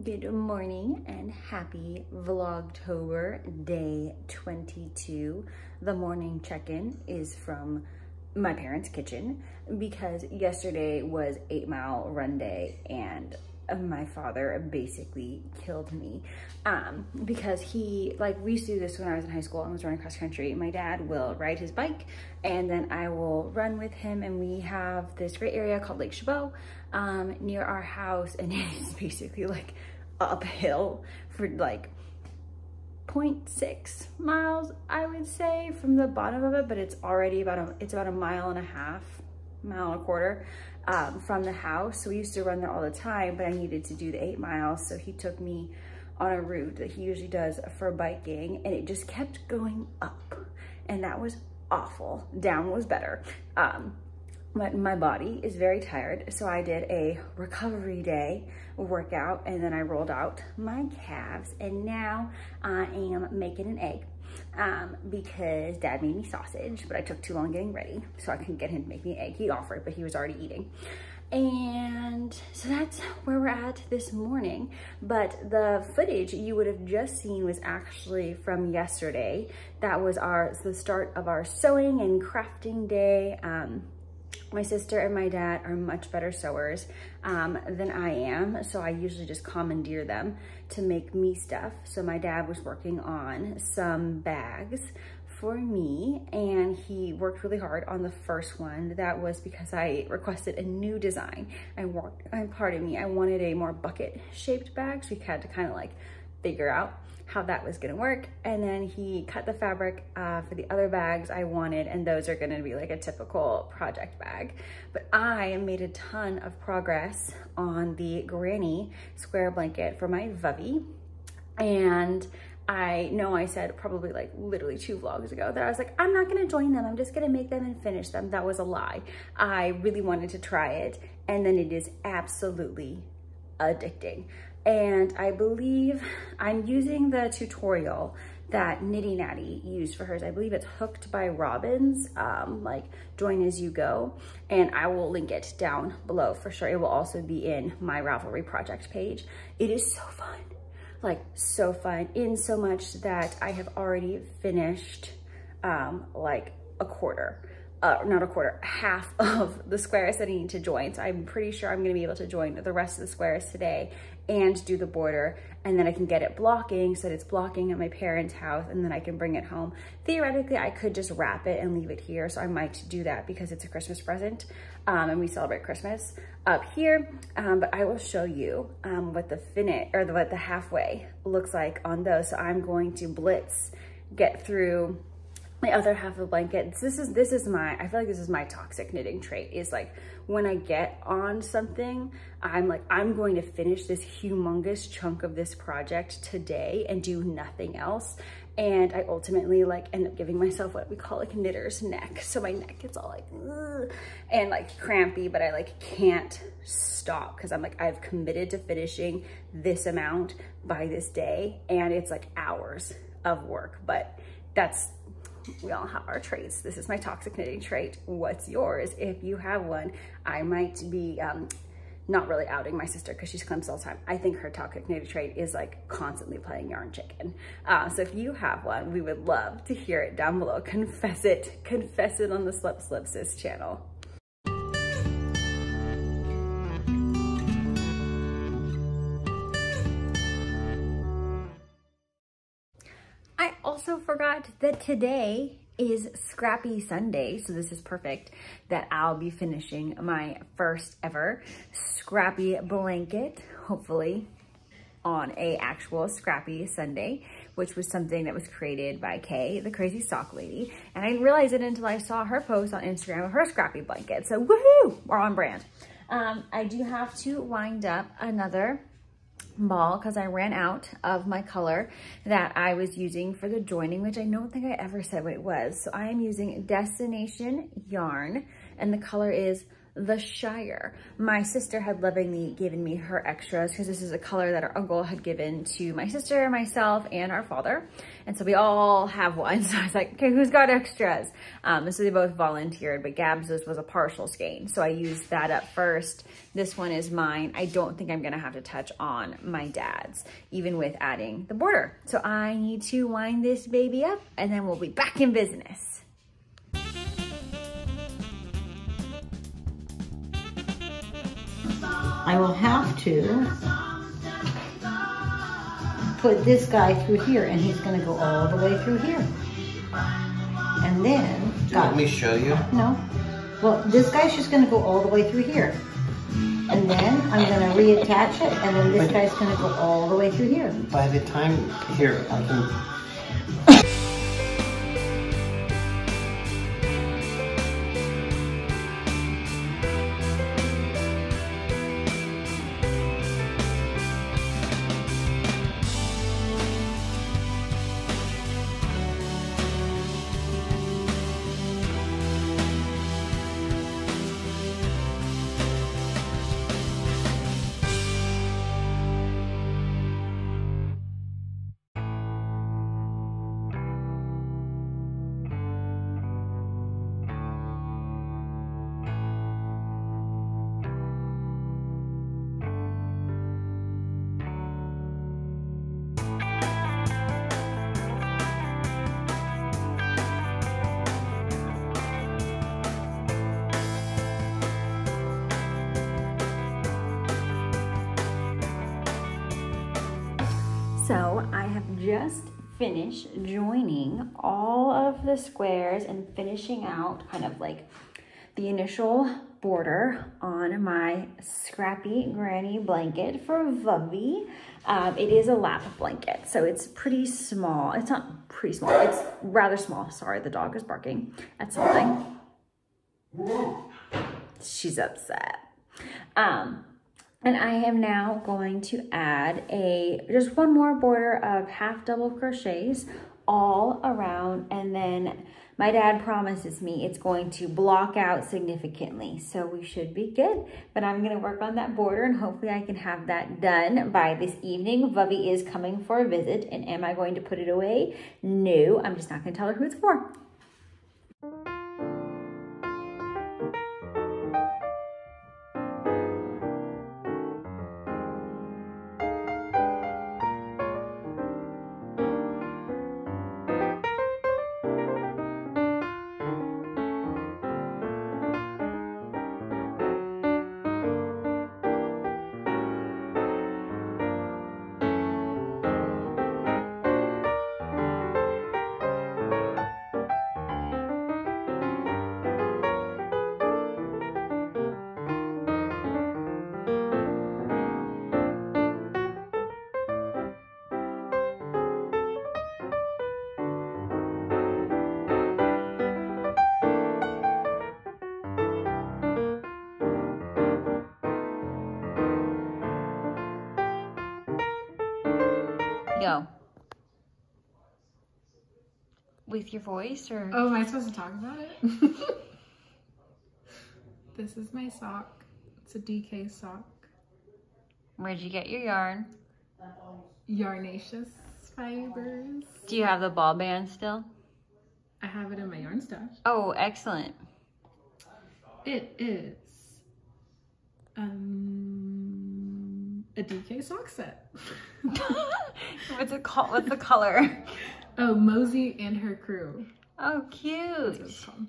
Good morning and happy Vlogtober day 22. The morning check-in is from my parents' kitchen because yesterday was 8 Mile run day and my father basically killed me because we used to do this when I was in high school and was running cross country. My dad will ride his bike and then I will run with him, and we have this great area called Lake Chabot near our house, and it is basically like uphill for like 0.6 miles, I would say, from the bottom of it, but it's already about a mile and a half, mile and a quarter from the house. So we used to run there all the time, but I needed to do the 8 miles. So he took me on a route that he usually does for biking, and it just kept going up, and that was awful. Down was better. But my body is very tired, so I did a recovery day workout, and then I rolled out my calves, and now I am making an egg because Dad made me sausage, but I took too long getting ready, so I couldn't get him to make me an egg. He offered, but he was already eating. And so that's where we're at this morning. But the footage you would have just seen was actually from yesterday. That was the start of our sewing and crafting day. My sister and my dad are much better sewers than I am, so I usually just commandeer them to make me stuff. So my dad was working on some bags for me, and he worked really hard on the first one. That was because I requested a new design. I wanted a more bucket shaped bag, so we had to kind of like figure out how that was gonna work. And then he cut the fabric for the other bags I wanted, and those are gonna be like a typical project bag. But I made a ton of progress on the granny square blanket for my Vubby. And I know I said probably like literally 2 vlogs ago that I was like, I'm not gonna join them, I'm just gonna make them and finish them. That was a lie. I really wanted to try it, and then it is absolutely addicting. And I believe I'm using the tutorial that Nitty Natty used for hers. I believe it's Hooked by Robbins, like join as you go. And I will link it down below for sure. It will also be in my Ravelry project page. It is so fun, like so fun, in so much that I have already finished like half of the squares that I need to join. So I'm pretty sure I'm gonna be able to join the rest of the squares today and do the border, and then I can get it blocking so that it's blocking at my parents' house, and then I can bring it home. Theoretically, I could just wrap it and leave it here, so I might do that because it's a Christmas present, and we celebrate Christmas up here. But I will show you what the what the halfway looks like on those. So I'm going to get through the other half of the blanket. I feel like this is my toxic knitting trait, is like when I get on something, I'm like, I'm going to finish this humongous chunk of this project today and do nothing else. And I ultimately like end up giving myself what we call like knitter's neck. So my neck gets all like, ugh, and like crampy, but I like can't stop because I'm like, I've committed to finishing this amount by this day, and it's like hours of work. But we all have our traits. This is my toxic knitting trait. What's yours? If you have one, I might be not really outing my sister because she's clumsy all the time. I think her toxic knitting trait is like constantly playing yarn chicken. So if you have one, we would love to hear it down below. Confess it on the Slip Sis channel. I also forgot that today is Scrappy Sunday, so this is perfect that I'll be finishing my first ever Scrappy blanket, hopefully on a actual Scrappy Sunday, which was something that was created by Kay, the crazy sock lady. And I didn't realize it until I saw her post on Instagram of her Scrappy blanket. So woohoo, we're on brand. I do have to wind up another ball because I ran out of my color that I was using for the joining, which I don't think I ever said what it was. So I am using Destination Yarn, and the color is the Shire. My sister had lovingly given me her extras because this is a color that our uncle had given to my sister, myself, and our father. And so we all have one. So I was like, okay, who's got extras? So they both volunteered, but Gab's was a partial skein. So I used that up first. This one is mine. I don't think I'm gonna have to touch on my dad's, even with adding the border. So I need to wind this baby up and then we'll be back in business. I will have to put this guy through here, and he's going to go all the way through here. And then... Do you want me to show you? No. Well, this guy's just going to go all the way through here. And then I'm going to reattach it, and then this guy's going to go all the way through here. By the time... Here, I can... So I have just finished joining all of the squares and finishing out kind of like the initial border on my Scrappy Granny blanket for Vubby. It is a lap blanket, so it's pretty small. It's not pretty small, it's rather small. Sorry, the dog is barking at something. She's upset. And I am now going to add just one more border of half double crochets all around, and then my dad promises me it's going to block out significantly, so we should be good. But I'm gonna work on that border and hopefully I can have that done by this evening. Vubby is coming for a visit, and am I going to put it away? No, I'm just not gonna tell her who it's for. Go. With your voice, or? Oh, am I supposed to talk about it? This is my sock. It's a DK sock. Where'd you get your yarn? Yarnaceous fibers. Do you have the ball band still? I have it in my yarn stash. Oh, excellent. It is a DK sock set. What's it called? What's the color? Oh, Mosey and her crew. Oh, That's cute. what it's called.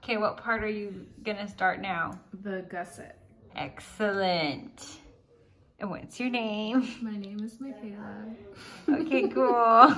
Okay, what part are you gonna start now? The gusset. Excellent. And what's your name? My name is Michaela. Okay, cool.